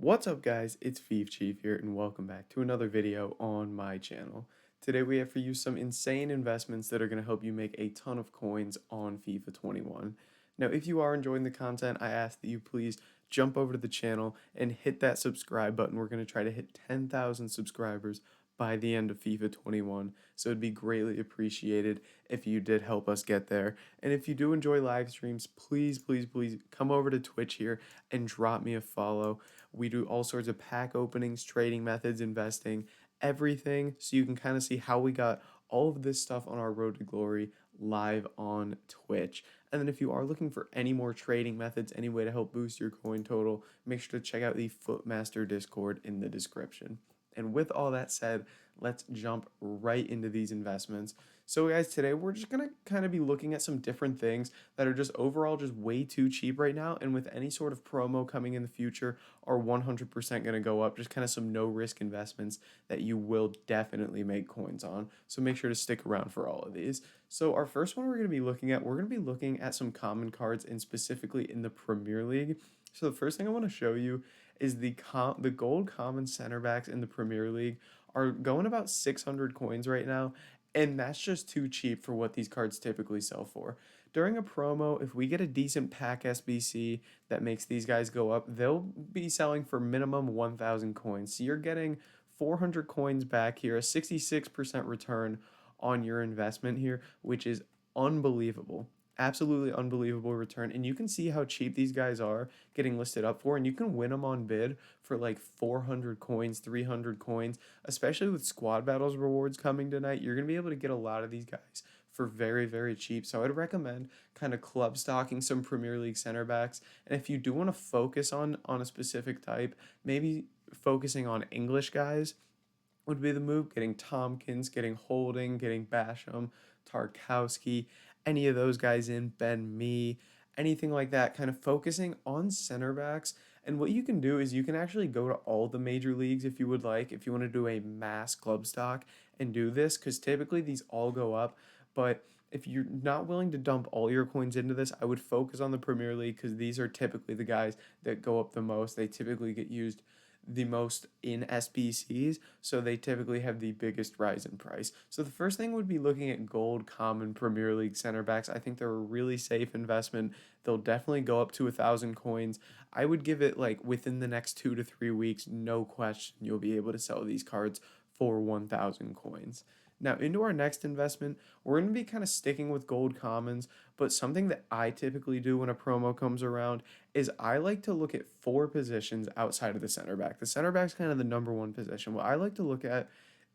What's up guys, it's Fifa Chief here and welcome back to another video on my channel. Today we have for you some insane investments that are going to help you make a ton of coins on FIFA 21. Now if you are enjoying the content, I ask that you please jump over to the channel and hit that subscribe button. We're going to try to hit 10,000 subscribers by the end of FIFA 21, so it'd be greatly appreciated if you did help us get there. And if you do enjoy live streams, please come over to Twitch here and drop me a follow. We do all sorts of pack openings, trading methods, investing, everything, so you can kind of see how we got all of this stuff on our road to glory live on Twitch. And then if you are looking for any more trading methods, any way to help boost your coin total, make sure to check out the Footmaster Discord in the description. And with all that said, let's jump right into these investments. So guys, today we're just going to kind of be looking at some different things that are just overall just way too cheap right now, and with any sort of promo coming in the future are 100% going to go up. Just kind of some no risk investments that you will definitely make coins on. So make sure to stick around for all of these. So our first one we're going to be looking at, we're going to be looking at some common cards, and specifically in the Premier League. So the first thing I want to show you is the gold common center backs in the Premier League are going about 600 coins right now, and that's just too cheap for what these cards typically sell for. During a promo, if we get a decent pack SBC that makes these guys go up, they'll be selling for minimum 1,000 coins. So you're getting 400 coins back here, a 66% return on your investment here, which is unbelievable. Absolutely unbelievable return. And you can see how cheap these guys are getting listed up for, and you can win them on bid for like 400 coins, 300 coins, especially with squad battles rewards coming tonight. You're going to be able to get a lot of these guys for very cheap. So I'd recommend kind of club stocking some Premier League center backs. And if you do want to focus on a specific type, maybe focusing on English guys would be the move. Getting Tompkins, getting Holding, getting Basham, Tarkowski, any of those guys in, Ben Mee, anything like that, kind of focusing on center backs. And what you can do is you can actually go to all the major leagues if you would like, if you want to do a mass club stock and do this, because typically these all go up. But if you're not willing to dump all your coins into this, I would focus on the Premier League, because these are typically the guys that go up the most. They typically get used the most in SBCs, so they typically have the biggest rise in price. So the first thing would be looking at gold common Premier League center backs. I think they're a really safe investment. They'll definitely go up to 1,000 coins. I would give it like within the next 2 to 3 weeks, no question, you'll be able to sell these cards for 1,000 coins. Now, into our next investment, we're going to be kind of sticking with gold commons, but something that I typically do when a promo comes around is I like to look at four positions outside of the center back. The center back's kind of the number one position. What I like to look at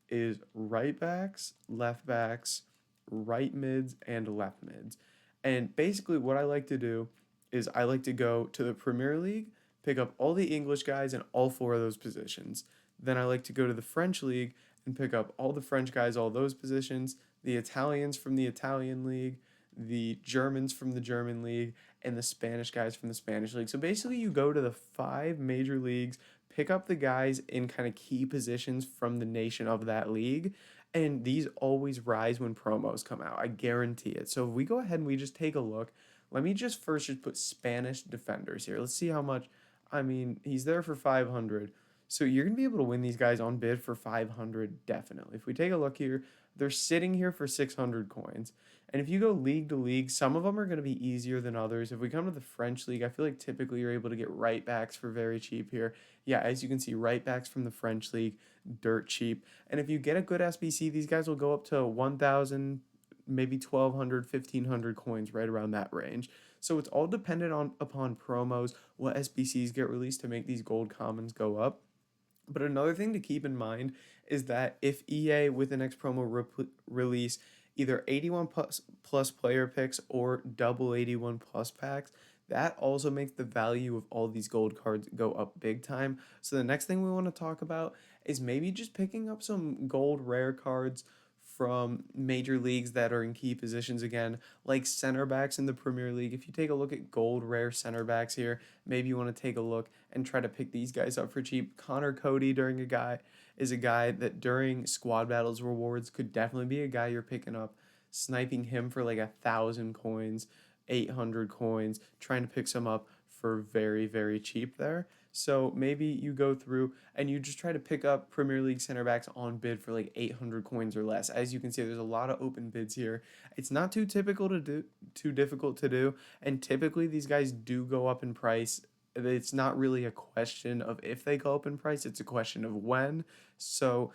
is right backs, left backs, right mids, and left mids. And basically, what I like to do is I like to go to the Premier League, pick up all the English guys in all four of those positions. Then I like to go to the French League and pick up all the French guys, all those positions, the Italians from the Italian League, the Germans from the German League, and the Spanish guys from the Spanish League. So basically, you go to the five major leagues, pick up the guys in kind of key positions from the nation of that league, and these always rise when promos come out. I guarantee it. So if we go ahead and we just take a look, let me just first just put Spanish defenders here. Let's see how much. I mean, he's there for 500. So you're going to be able to win these guys on bid for 500, definitely. If we take a look here, they're sitting here for 600 coins. And if you go league to league, some of them are going to be easier than others. If we come to the French league, I feel like typically you're able to get right backs for very cheap here. Yeah, as you can see, right backs from the French league, dirt cheap. And if you get a good SBC, these guys will go up to 1,000, maybe 1,200, 1,500 coins, right around that range. So it's all dependent upon promos, what SBCs get released to make these gold commons go up. But another thing to keep in mind is that if EA with the next promo release either 81 plus player picks or double 81 plus packs, that also makes the value of all these gold cards go up big time. So the next thing we want to talk about is maybe just picking up some gold rare cards from major leagues that are in key positions again, like center backs in the Premier League. If you take a look at gold rare center backs here, maybe you want to take a look and try to pick these guys up for cheap. Connor Cody is a guy that during squad battles rewards could definitely be a guy you're picking up, sniping him for like 1,000 coins, 800 coins, trying to pick some up for very cheap there. So maybe you go through and you just try to pick up Premier League center backs on bid for like 800 coins or less. As you can see, there's a lot of open bids here. It's not too typical to do, too difficult to do, and typically these guys do go up in price. It's not really a question of if they go up in price, it's a question of when. So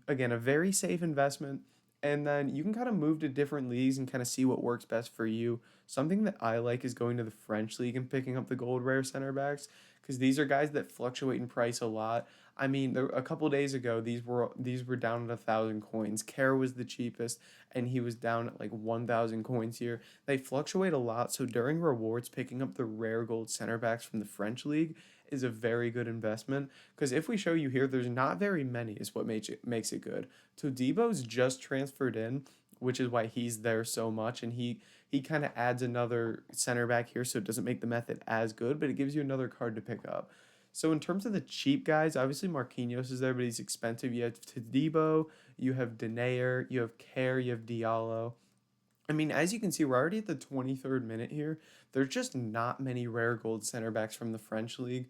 again, a very safe investment. And then you can kind of move to different leagues and kind of see what works best for you. Something that I like is going to the French league and picking up the gold rare center backs because these are guys that fluctuate in price a lot. I mean, a couple days ago, these were down at 1,000 coins. Kerr was the cheapest, and he was down at like 1,000 coins here. They fluctuate a lot, so during rewards, picking up the rare gold center backs from the French league is a very good investment. Because if we show you here, there's not very many, is what makes it good. Todibo's just transferred in, which is why he's there so much, and he kind of adds another center back here, so it doesn't make the method as good, but it gives you another card to pick up. So in terms of the cheap guys, obviously Marquinhos is there, but he's expensive. You have Todibo, you have Denayer, you have Kerr, you have Diallo. I mean, as you can see, we're already at the 23rd minute here. There's just not many rare gold center backs from the French league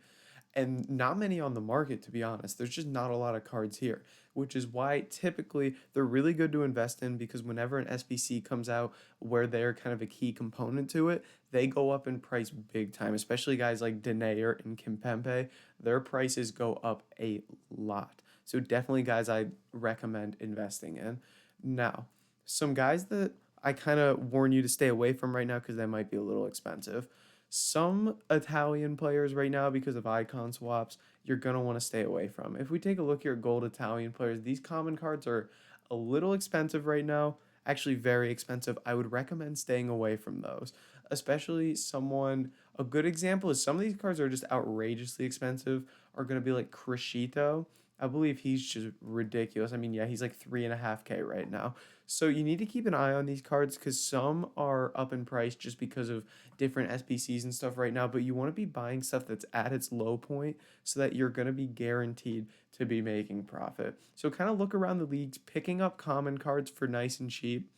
and not many on the market, to be honest. There's just not a lot of cards here, which is why typically they're really good to invest in because whenever an SBC comes out where they're kind of a key component to it, they go up in price big time, especially guys like Denayer and Kimpembe. Their prices go up a lot. So definitely guys I recommend investing in. Now, some guys that I kind of warn you to stay away from right now because they might be a little expensive. Some Italian players right now, because of icon swaps, you're going to want to stay away from. If we take a look here at gold Italian players, these common cards are a little expensive right now, actually very expensive. I would recommend staying away from those, especially someone. A good example is some of these cards are just outrageously expensive, are going to be like Crescito. I believe he's just ridiculous. I mean, yeah, he's like 3.5K right now. So you need to keep an eye on these cards because some are up in price just because of different SBCs and stuff right now. But you want to be buying stuff that's at its low point so that you're going to be guaranteed to be making profit. So kind of look around the leagues, picking up common cards for nice and cheap.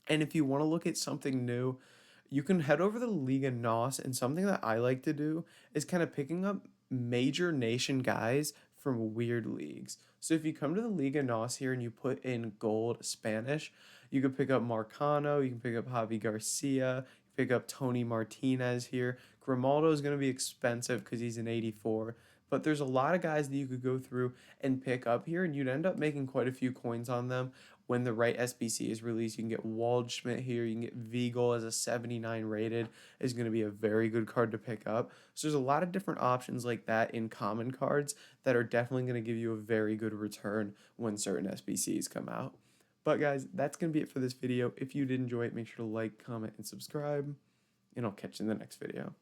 And if you want to look at something new, you can head over to the Liga NOS. And something that I like to do is kind of picking up major nation guys from weird leagues. So if you come to the Liga NOS here and you put in gold Spanish, you can pick up Marcano, you can pick up Javi Garcia, pick up Tony Martinez here. Grimaldo is going to be expensive because he's an 84. But there's a lot of guys that you could go through and pick up here, and you'd end up making quite a few coins on them when the right SBC is released. You can get Waldschmidt here. You can get Vigal as a 79 rated. Is going to be a very good card to pick up. So there's a lot of different options like that in common cards that are definitely going to give you a very good return when certain SBCs come out. But guys, that's going to be it for this video. If you did enjoy it, make sure to like, comment, and subscribe, and I'll catch you in the next video.